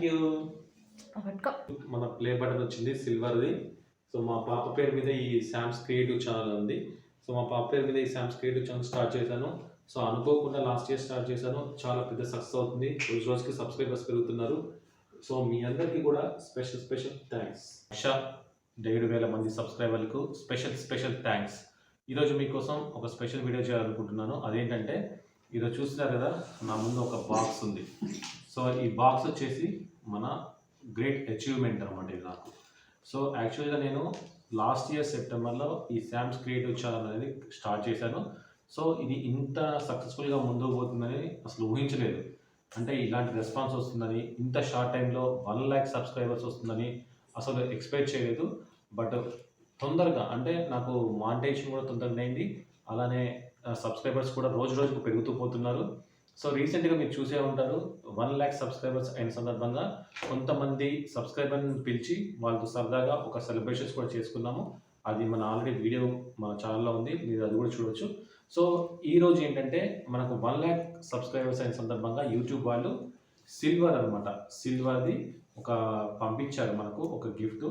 Thank you. మన play button వచ్చింది సిల్వర్ది. So మా పాప పేరు మీద ఈ శామ్స్ క్రియేటివ్ ఛానల్ ఉంది. సో మా పాప పేరు మీద ఈ శామ్స్ క్రియేటివ్ ఛానల్ స్టార్ట్ చేశాను. సో అనుకోకుండా లాస్ట్ ఇయర్ స్టార్ట్ చేశాను. చాలా పెద్ద సక్సెస్ అవుతుంది. రోజు రోజుకి సబ్స్క్రైబర్స్ పెరుగుతున్నారు. సో మీ అందరికీ కూడా స్పెషల్ థ్యాంక్స్. 7,000 మంది సబ్స్క్రైబర్లకు స్పెషల్ థ్యాంక్స్. ఈరోజు మీకోసం ఒక స్పెషల్ వీడియో చేయాలనుకుంటున్నాను. అదేంటంటే ఈరోజు చూస్తున్నారు కదా, నా ముందు ఒక బాక్స్ ఉంది. సో ఈ బాక్స్ వచ్చేసి మన గ్రేట్ అచీవ్మెంట్ అనమాట ఇది నాకు. సో యాక్చువల్గా నేను లాస్ట్ ఇయర్ సెప్టెంబర్లో ఈ శామ్స్ క్రియేటివ్ ఛానల్ అనేది స్టార్ట్ చేశాను. సో ఇది ఇంత సక్సెస్ఫుల్గా ముందుకు పోతుందని అసలు ఊహించలేదు. అంటే ఇలాంటి రెస్పాన్స్ వస్తుందని, ఇంత షార్ట్ టైంలో 1,00,000 సబ్స్క్రైబర్స్ వస్తుందని అసలు ఎక్స్పెక్ట్ చేయలేదు. బట్ తొందరగా అంటే నాకు మానిటైజేషన్ కూడా తొందరగా అయింది. అలానే సబ్స్క్రైబర్స్ కూడా రోజు రోజుకు పెరుగుతూ పోతున్నారు. సో రీసెంట్గా మీరు చూసే ఉంటారు, 1,00,000 సబ్స్క్రైబర్స్ అయిన సందర్భంగా కొంతమంది సబ్స్క్రైబర్ని పిలిచి వాళ్ళతో సరదాగా ఒక సెలబ్రేషన్స్ కూడా చేసుకున్నాము. అది మన ఆల్రెడీ వీడియో మన ఛానల్లో ఉంది, మీరు అది కూడా చూడవచ్చు. సో ఈరోజు ఏంటంటే మనకు 1,00,000 సబ్స్క్రైబర్స్ అయిన సందర్భంగా యూట్యూబ్ వాళ్ళు సిల్వర్ అనమాట, సిల్వర్ది ఒక పంపించారు మనకు ఒక గిఫ్ట్.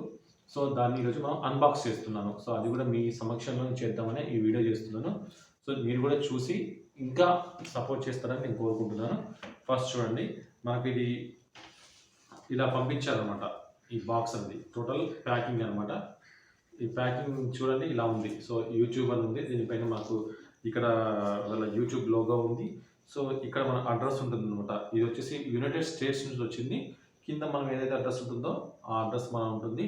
సో దాన్ని ఈరోజు మనం అన్బాక్స్ చేస్తున్నాను. సో అది కూడా మీ సమక్షంలో చేద్దామని ఈ వీడియో చేస్తున్నాను. సో మీరు కూడా చూసి ఇంకా సపోర్ట్ చేస్తారని నేను కోరుకుంటున్నాను. ఫస్ట్ చూడండి, మనకు ఇది ఇలా పంపించారనమాట. ఈ బాక్స్ అనేది టోటల్ ప్యాకింగ్ అనమాట. ఈ ప్యాకింగ్ చూడండి ఇలా ఉంది. సో యూట్యూబ్ అని ఉంది, దీనిపైన మాకు ఇక్కడ వాళ్ళ యూట్యూబ్ లోగో ఉంది. సో ఇక్కడ మన అడ్రస్ ఉంటుంది అనమాట. ఇది వచ్చేసి యునైటెడ్ స్టేట్స్ నుంచి వచ్చింది. కింద మనం ఏదైతే అడ్రస్ ఉంటుందో ఆ అడ్రస్ మనం ఉంటుంది.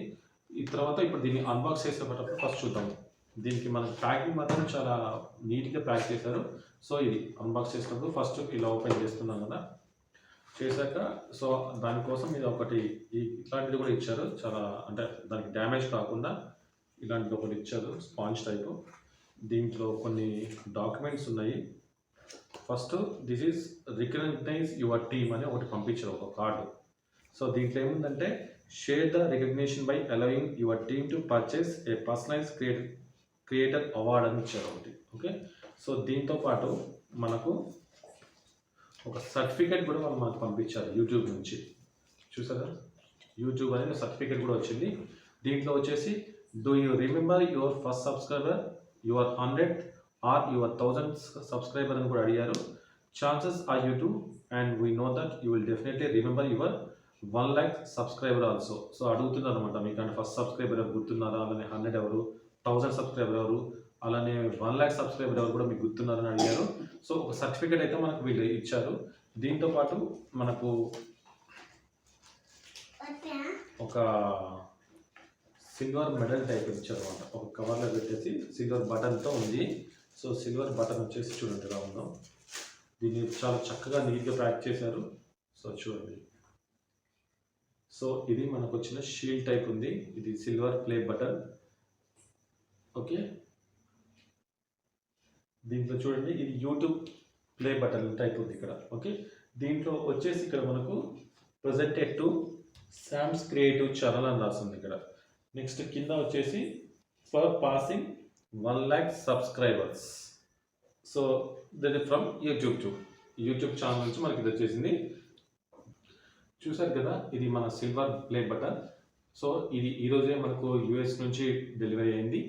ఈ తర్వాత ఇప్పుడు దీన్ని అన్బాక్స్ చేసేటప్పుడు ఫస్ట్ చూద్దాం. దీనికి మనకి ప్యాకింగ్ మాత్రం చాలా నీట్గా ప్యాక్ చేశారు. సో ఇది అన్బాక్స్ చేసినప్పుడు ఫస్ట్ ఇలా ఓపెన్ చేస్తున్నాం కదా, చేశాక సో దానికోసం ఇది ఒకటి ఇట్లాంటిది కూడా ఇచ్చారు. చాలా అంటే దానికి డ్యామేజ్ కాకుండా ఇలాంటిది ఒకటి ఇచ్చారు, స్పాంజ్ టైపు. దీంట్లో కొన్ని డాక్యుమెంట్స్ ఉన్నాయి. First this is recognize your team అని ఒకటి పంపించారు, ఒక కార్డు. సో దీంట్లో ఏముందంటే share the recognition by allowing your team to purchase a personalize creator award అని ఇచ్చారు ఒకటి. ఓకే, సో దీంతో పాటు మనకు ఒక సర్టిఫికేట్ కూడా వాళ్ళు మనకు పంపించారు యూట్యూబ్ నుంచి. చూసారా, యూట్యూబ్ అనేది సర్టిఫికేట్ కూడా వచ్చింది. దీంట్లో వచ్చేసి do you remember your first subscriber, your 100 or your 1000 subscriber అని కూడా అడిగారు. Chances are you to and we know that you will definitely remember your 1,00,000 subscriber also. So అడుగుతున్నారు అనమాట, మీకు అంటే ఫస్ట్ సబ్స్క్రైబర్ ఎవరు గుర్తున్నారా, అలానే 100 ఎవరు, 1000 సబ్స్క్రైబర్ ఎవరు, అలానే 1,00,000 సబ్స్క్రైబర్ ఎవరు కూడా మీకు గుర్తున్నారని అడిగారు. సో ఒక సర్టిఫికేట్ అయితే మనకు వీళ్ళు ఇచ్చారు. దీంతో పాటు మనకు ఒక సిల్వర్ మెడల్ టైప్ ఇచ్చారు అనమాట. ఒక కవర్లో పెట్టేసి సిల్వర్ బటన్తో ఉంది. సో సిల్వర్ బటన్ వచ్చేసి చూడండి ఎలా ఉందో. దీన్ని చాలా చక్కగా నీట్గా ప్యాక్ చేశారు. సో చూడండి, సో ఇది మనకు వచ్చిన షీల్డ్ టైప్ ఉంది. ఇది సిల్వర్ ప్లే బటన్. ఓకే, దీంట్లో చూడండి ఇది యూట్యూబ్ ప్లే బటన్ టైప్ ఉంది ఇక్కడ. ఓకే, దీంట్లో వచ్చేసి ఇక్కడ మనకు ప్రజెంటెడ్ టు శామ్స్ క్రియేటివ్ ఛానల్ అని రాస్తుంది ఇక్కడ. నెక్స్ట్ కింద వచ్చేసి for passing 1,00,000 subscribers. So that is from YouTube channel నుంచి మనకి ఇది వచ్చేసింది. చూసారు కదా, ఇది మన సిల్వర్ ప్లే బటన్. సో ఇది ఈరోజే మనకు యూఎస్ నుంచి డెలివరీ అయింది.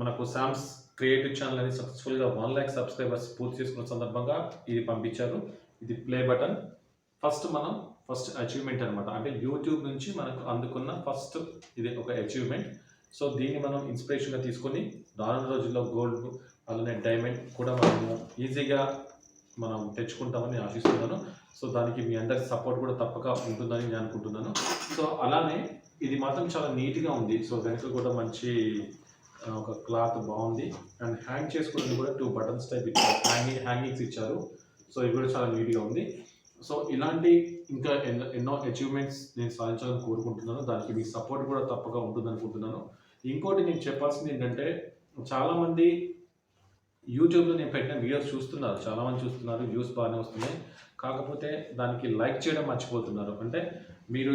మనకు శామ్స్ క్రియేటివ్ ఛానల్ అనేది సక్సెస్ఫుల్గా 1,00,000 సబ్స్క్రైబర్స్ పూర్తి చేసుకున్న సందర్భంగా ఇది పంపించారు. ఇది ప్లే బటన్. ఫస్ట్ అచీవ్మెంట్ అనమాట. అంటే యూట్యూబ్ నుంచి మనకు అందుకున్న ఫస్ట్ ఇది ఒక అచీవ్మెంట్. సో దీన్ని మనం ఇన్స్పిరేషన్గా తీసుకొని రానున్న రోజుల్లో గోల్డ్ అలానే డైమండ్ కూడా మనము ఈజీగా మనం తెచ్చుకుంటామని నేను ఆశిస్తున్నాను. సో దానికి మీ అందరి సపోర్ట్ కూడా తప్పక ఉంటుందని నేను అనుకుంటున్నాను. సో అలానే ఇది మాత్రం చాలా నీట్గా ఉంది. సో వెనక కూడా మంచి ఒక క్లాత్ బాగుంది. అండ్ హ్యాంగ్ చేసుకోవడానికి కూడా 2 బటన్స్ టైప్ ఇచ్చారు, హ్యాంగింగ్స్ ఇచ్చారు. సో ఇది కూడా చాలా నీట్గా ఉంది. సో ఇలాంటి ఇంకా ఎన్నో అచీవ్మెంట్స్ నేను సాధించాలని కోరుకుంటున్నాను. దానికి మీ సపోర్ట్ కూడా తప్పక ఉంటుంది అనుకుంటున్నాను. ఇంకోటి నేను చెప్పాల్సింది ఏంటంటే, చాలామంది యూట్యూబ్లో నేను పెట్టిన వీడియోస్ చూస్తున్నారు, చాలామంది చూస్తున్నారు, వ్యూస్ బాగానే వస్తున్నాయి. కాకపోతే దానికి లైక్ చేయడం మర్చిపోతున్నారు. అంటే మీరు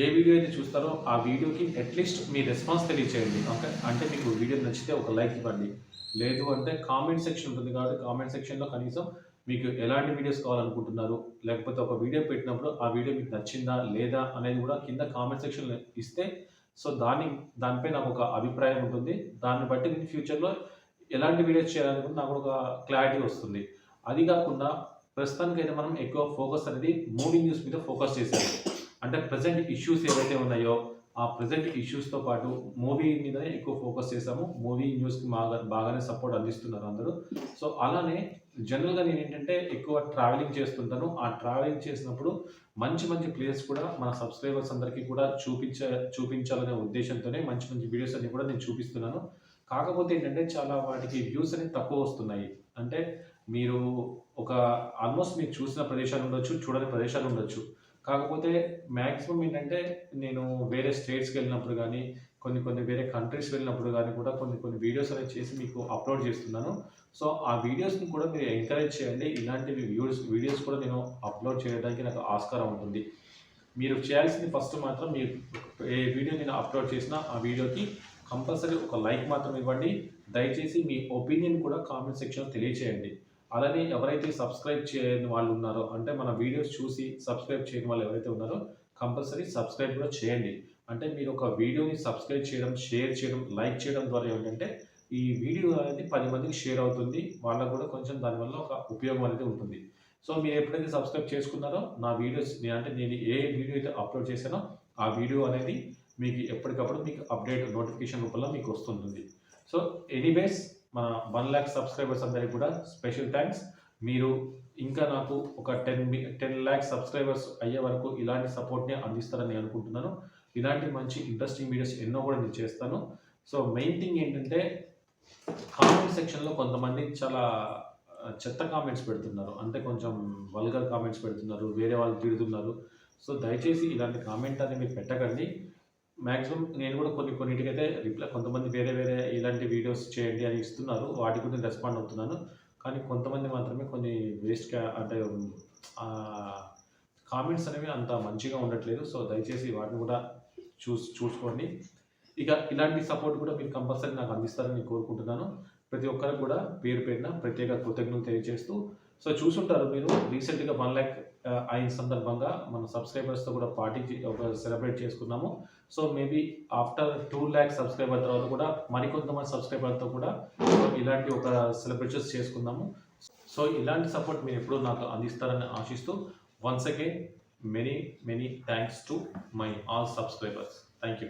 ఏ వీడియో అయితే చూస్తారో ఆ వీడియోకి అట్లీస్ట్ మీ రెస్పాన్స్ తెలియచేయండి. ఓకే, అంటే మీకు వీడియో నచ్చితే ఒక లైక్ ఇవ్వండి. లేదు అంటే కామెంట్ సెక్షన్ ఉంటుంది కాబట్టి కామెంట్ సెక్షన్లో కనీసం మీకు ఎలాంటి వీడియోస్ కావాలనుకుంటున్నారు, లేకపోతే ఒక వీడియో పెట్టినప్పుడు ఆ వీడియో మీకు నచ్చిందా లేదా అనేది కూడా కింద కామెంట్ సెక్షన్‌లో ఇస్తే సో దానిపై నాకు ఒక అభిప్రాయం ఉంటుంది. దాన్ని బట్టి నేను ఫ్యూచర్‌లో ఎలాంటి వీడియోస్ చేయాలనుకుంటే నాకు ఒక క్లారిటీ వస్తుంది. అది కాకుండా ప్రస్తుతానికైతే మనం ఎక్కువ ఫోకస్ అనేది మూవీ న్యూస్ మీద ఫోకస్ చేశాము. అంటే ప్రెజెంట్ ఇష్యూస్ ఏవైతే ఉన్నాయో, ఆ ప్రెజెంట్ ఇష్యూస్‌తో పాటు మూవీ మీదనే ఎక్కువ ఫోకస్ చేశాము. మూవీ న్యూస్‌కి బాగానే సపోర్ట్ అందిస్తున్నారు అందరూ. సో, అలానే జనరల్‌గా నేనేంటంటే ఎక్కువ ట్రావెలింగ్ చేస్తుంటాను. ఆ ట్రావెలింగ్ చేసినప్పుడు మంచి మంచి ప్లేస్ కూడా మన సబ్‌స్క్రైబర్స్ అందరికీ కూడా చూపించాలనే ఉద్దేశ్యంతోనే మంచి మంచి వీడియోస్ అన్నీ కూడా నేను చూపిస్తున్నాను. కాకపోతే ఏంటంటే చాలా వాటికి వ్యూస్ అనేవి తక్కువొస్తున్నాయి. అంటే మీరు ఒక ఆల్‌మోస్ట్ మీరు చూసిన ప్రదేశాలుండొచ్చు, చూడని ప్రదేశాలుండొచ్చు. కాకపోతే మాక్సిమం ఏంటంటే నేను వేరే స్టేట్స్‌కెళ్ళినప్పుడు గానీ, కొన్ని కొన్ని వేరే కంట్రీస్ వెళ్ళినప్పుడు గానీ కూడా కొన్ని కొన్ని వీడియోస్ అనేవి చేసి మీకు అప్‌లోడ్ చేస్తున్నాను. సో, ఆ వీడియోస్‌ని కూడా మీరు ఎంకరేజ్ చేయండి. ఇలాంటివి వీడియోస్ కూడా నేను అప్‌లోడ్ చేయడానికి నాకు ఆస్కారం ఉంటుంది. మీరు చేయాల్సింది ఫస్ట్ మాత్రం మీరు ఏ వీడియో నేను అప్‌లోడ్ చేసినా ఆ వీడియోకి కంపల్సరీ ఒక లైక్ మాత్రం ఇవ్వండి. దయచేసి మీ ఒపీనియన్ కూడా కామెంట్ సెక్షన్‌లో తెలియచేయండి. అలానే ఎవరైతే సబ్స్క్రైబ్ చేయని వాళ్ళు ఉన్నారో, అంటే మన వీడియోస్ చూసి సబ్స్క్రైబ్ చేయని వాళ్ళు ఎవరైతే ఉన్నారో కంపల్సరీ సబ్స్క్రైబ్ కూడా చేయండి. అంటే మీరు ఒక వీడియోని సబ్స్క్రైబ్ చేయడం, షేర్ చేయడం, లైక్ చేయడం ద్వారా ఏంటంటే ఈ వీడియో అనేది 10 మందికి షేర్ అవుతుంది. వాళ్ళకి కూడా కొంచెం దానివల్ల ఒక ఉపయోగం అనేది ఉంటుంది. సో, మీరు ఎప్పుడైతే సబ్స్క్రైబ్ చేసుకున్నారో నా వీడియోస్ నేను ఏ వీడియో అయితే అప్‌లోడ్ చేశానో ఆ వీడియో అనేది మీకు ఎప్పటికప్పుడు మీకు అప్డేట్ నోటిఫికేషన్ రూపంలో మీకు వస్తుంటుంది. సో, ఎనీవేస్ మన 1,00,000 సబ్స్క్రైబర్స్ అందరికి కూడా స్పెషల్ థాంక్స్. మీరు ఇంకా నాకు ఒక 10,00,000 సబ్స్క్రైబర్స్ అయ్యే వరకు ఇలాంటి సపోర్ట్‌ని అందిస్తారని నేను అనుకుంటున్నాను. ఇలాంటి మంచి ఇంట్రెస్టింగ్ వీడియోస్ ఎన్నో కూడా నేను చేస్తాను. సో, మెయిన్ థింగ్ ఏంటంటే కామెంట్ సెక్షన్‌లో కొంతమంది చాలా చెత్త కామెంట్స్ పెడుతున్నారు. అంటే కొంచెం వల్గర్ కామెంట్స్ పెడుతున్నారు. వేరే వాళ్ళని తిడుతున్నారు. సో, దయచేసి ఇలాంటి కామెంట్ అనేది మీరు పెట్టకండి. మాక్సిమం నేను కూడా కొన్నిటికైతే కొంతమంది వేరే వేరే ఇలాంటి వీడియోస్ చేయండి అని ఇస్తున్నారు. వాటికి కూడా నేను రెస్పాండ్ అవుతున్నాను. కానీ కొంతమంది మాత్రమే కొన్ని అంటే కామెంట్స్ అనేవి అంత మంచిగా ఉండట్లేదు. సో, దయచేసి వాటిని కూడా చూసుకోండి. ఇక ఇలాంటి సపోర్ట్ కూడా మీరు కంపల్సరీ నాకు అందిస్తారని కోరుకుంటున్నాను. ప్రతి ఒక్కరికి కూడా పేరు పేరున ప్రత్యేక కృతజ్ఞతలు తెలియజేస్తూ సో, చూసుంటారు మీరు రీసెంట్‌గా 1,00,000 అయిన సందర్భంగా మన సబ్స్క్రైబర్స్‌తో కూడా సెలబ్రేట్ చేసుకున్నాము. సో, మేబీ ఆఫ్టర్ 2,00,000 సబ్స్క్రైబర్ తర్వాత కూడా మరికొంతమంది సబ్స్క్రైబర్‌తో కూడా ఇలాంటి ఒక సెలబ్రేషన్స్ చేసుకుందాము. సో, ఇలాంటి సపోర్ట్ మీరు ఎప్పుడూ నాకు అందిస్తారని ఆశిస్తూ once again many thanks to my all subscribers. Thank you.